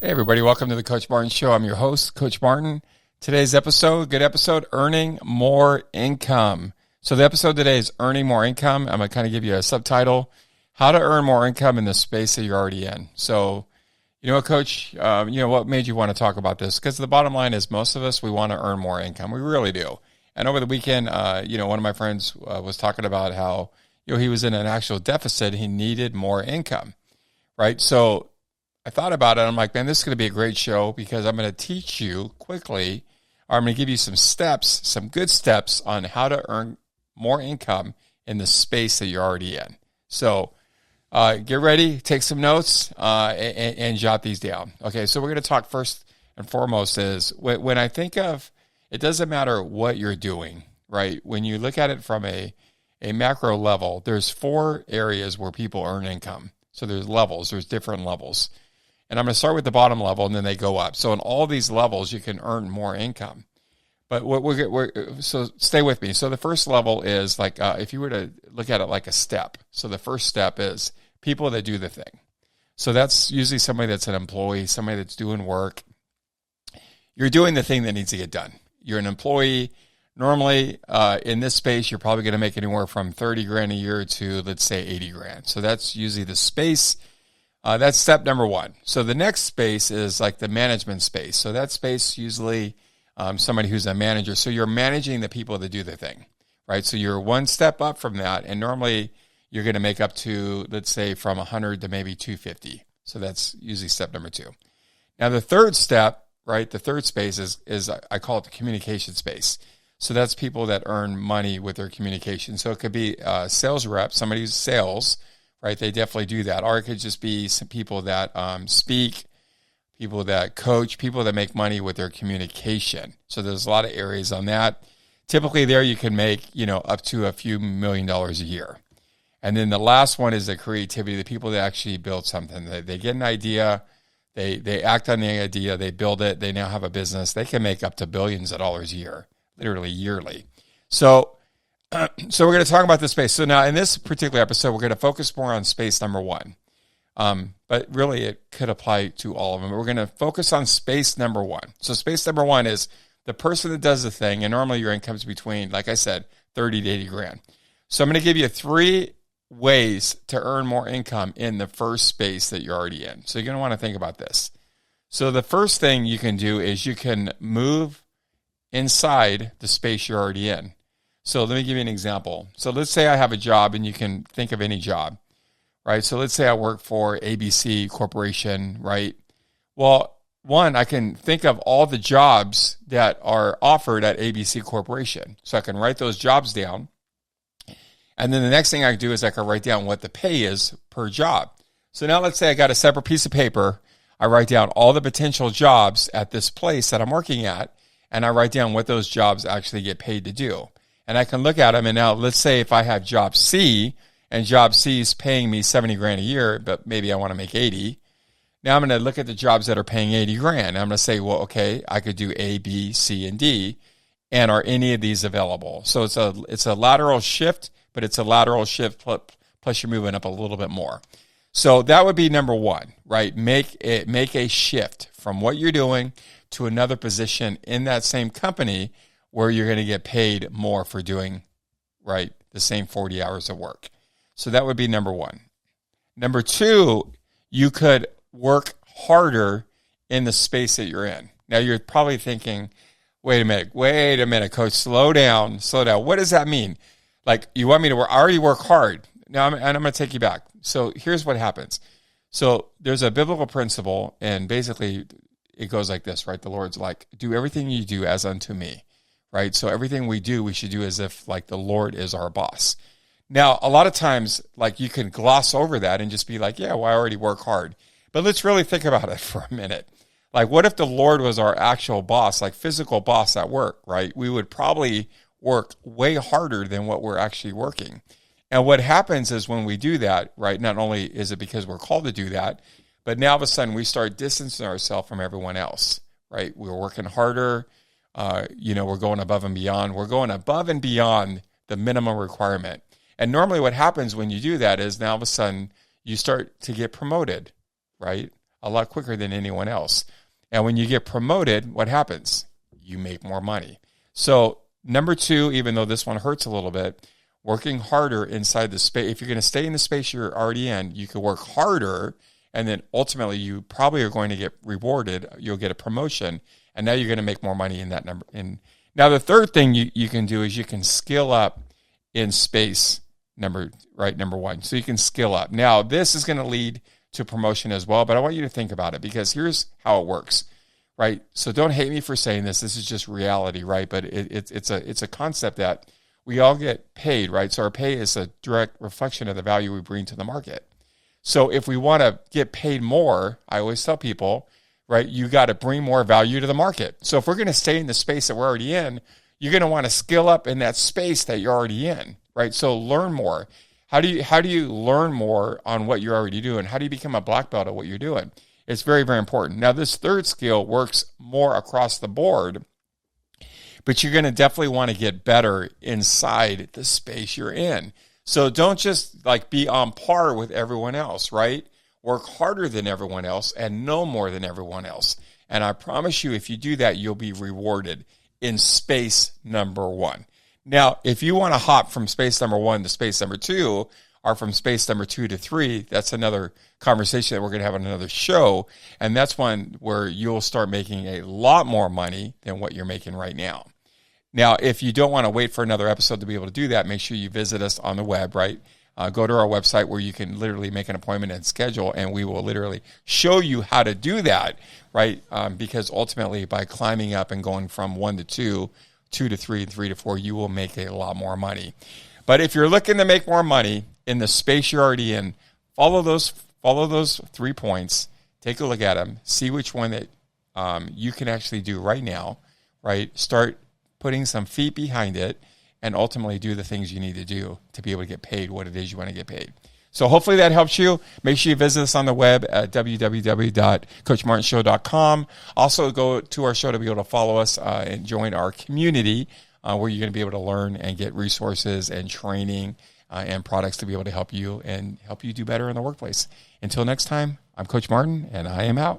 Hey everybody, welcome to the Coach Martin Show. I'm your host, Coach Martin. Today's episode, good episode, earning more income. So the episode today is earning more income. I'm going to kind of give you a subtitle, how to earn more income in the space that you're already in. So, you know what, Coach, what made you want to talk about this? Because the bottom line is most of us, we want to earn more income. We really do. And over the weekend, one of my friends was talking about how, he was in an actual deficit. He needed more income, right? So I thought about it. I'm like, man, this is going to be a great show because I'm going to teach you quickly, or I'm going to give you some steps, some good steps on how to earn more income in the space that you're already in. So get ready, take some notes, and jot these down. Okay, so we're going to talk first and foremost is when I think of, it doesn't matter what you're doing, right? When you look at it from a macro level, there's 4 areas where people earn income. So there's levels, there's different levels. And I'm going to start with the bottom level, and then they go up. So in all these levels, you can earn more income. But so stay with me. So the first level is like if you were to look at it like a step. So the first step is people that do the thing. So that's usually somebody that's an employee, somebody that's doing work. You're doing the thing that needs to get done. You're an employee. Normally, in this space, you're probably going to make anywhere from 30 grand a year to, let's say, 80 grand. So that's usually the space. That's step number 1. So the next space is like the management space. So that space usually somebody who's a manager. So you're managing the people that do the thing, right? So you're one step up from that, and normally you're going to make up to, let's say, from 100 to maybe 250. So that's usually step number 2. Now the third step, right? The third space is I call it the communication space. So that's people that earn money with their communication. So it could be a sales rep, somebody who's sales, right? They definitely do that. Or it could just be some people that speak, people that coach, people that make money with their communication. So there's a lot of areas on that. Typically there you can make, up to a few $1 million a year. And then the last one is the creativity, the people that actually build something. They get an idea, they act on the idea, they build it, they now have a business. They can make up to billions of dollars a year, literally yearly. So we're going to talk about this space. So now in this particular episode, we're going to focus more on space number 1. But really it could apply to all of them. We're going to focus on space number 1. So space number 1 is the person that does the thing. And normally your income's between, like I said, 30 to 80 grand. So I'm going to give you 3 ways to earn more income in the first space that you're already in. So you're going to want to think about this. So the first thing you can do is you can move inside the space you're already in. So let me give you an example. So let's say I have a job, and you can think of any job, right? So let's say I work for ABC Corporation, right? Well, one, I can think of all the jobs that are offered at ABC Corporation. So I can write those jobs down. And then the next thing I can do is I can write down what the pay is per job. So now let's say I got a separate piece of paper. I write down all the potential jobs at this place that I'm working at, and I write down what those jobs actually get paid to do. And I can look at them, and now let's say if I have job C, and job C is paying me 70 grand a year, but maybe I want to make 80. Now I'm going to look at the jobs that are paying 80 grand. I'm going to say, well, okay, I could do A, B, C, and D. And are any of these available? So it's a lateral shift, but it's a lateral shift plus you're moving up a little bit more. So that would be number 1, right? Make a shift from what you're doing to another position in that same company where you're going to get paid more for doing, right, the same 40 hours of work. So that would be number 1. Number 2, you could work harder in the space that you're in. Now you're probably thinking, wait a minute, Coach, slow down. What does that mean? Like, you want me to work? I already work hard. Now I'm going to take you back. So here's what happens. So there's a biblical principle, and basically it goes like this, right? The Lord's like, do everything you do as unto me. Right? So everything we do, we should do as if like the Lord is our boss. Now, a lot of times, like you can gloss over that and just be like, yeah, well, I already work hard. But let's really think about it for a minute. Like, what if the Lord was our actual boss, like physical boss at work, right? We would probably work way harder than what we're actually working. And what happens is when we do that, right, not only is it because we're called to do that, but now all of a sudden we start distancing ourselves from everyone else, right? We're working harder. We're going above and beyond. We're going above and beyond the minimum requirement. And normally what happens when you do that is now all of a sudden you start to get promoted, right? a lot quicker than anyone else. And when you get promoted, what happens? You make more money. So number 2, even though this one hurts a little bit, working harder inside the space. If you're going to stay in the space you're already in, you can work harder, and then ultimately you probably are going to get rewarded. You'll get a promotion, and now you're going to make more money in that number. Now the third thing you can do is you can skill up in space number 1. So you can skill up. Now this is going to lead to promotion as well, but I want you to think about it, because here's how it works, right? So don't hate me for saying this. This is just reality, right? But it's a concept that we all get paid, right? So our pay is a direct reflection of the value we bring to the market. So if we want to get paid more, I always tell people, right, you got to bring more value to the market. So if we're going to stay in the space that we're already in, you're going to want to skill up in that space that you're already in, right? So learn more. How do you learn more on what you're already doing? How do you become a black belt at what you're doing? It's very, very important. Now, this third skill works more across the board, but you're going to definitely want to get better inside the space you're in. So don't just be on par with everyone else, right? Work harder than everyone else and know more than everyone else. And I promise you, if you do that, you'll be rewarded in space number 1. Now, if you want to hop from space number 1 to space number 2, or from space number 2 to 3, that's another conversation that we're going to have on another show. And that's one where you'll start making a lot more money than what you're making right now. Now, if you don't want to wait for another episode to be able to do that, make sure you visit us on the web, right? Go to our website where you can literally make an appointment and schedule, and we will literally show you how to do that, right? Because ultimately, by climbing up and going from 1 to 2, 2 to 3, 3 to 4, you will make a lot more money. But if you're looking to make more money in the space you're already in, follow those 3 points, take a look at them, see which one that you can actually do right now, right? Start putting some feet behind it, and ultimately do the things you need to do to be able to get paid what it is you want to get paid. So hopefully that helps you. Make sure you visit us on the web at www.coachmartinshow.com. Also go to our show to be able to follow us and join our community where you're going to be able to learn and get resources and training and products to be able to help you and help you do better in the workplace. Until next time, I'm Coach Martin, and I am out.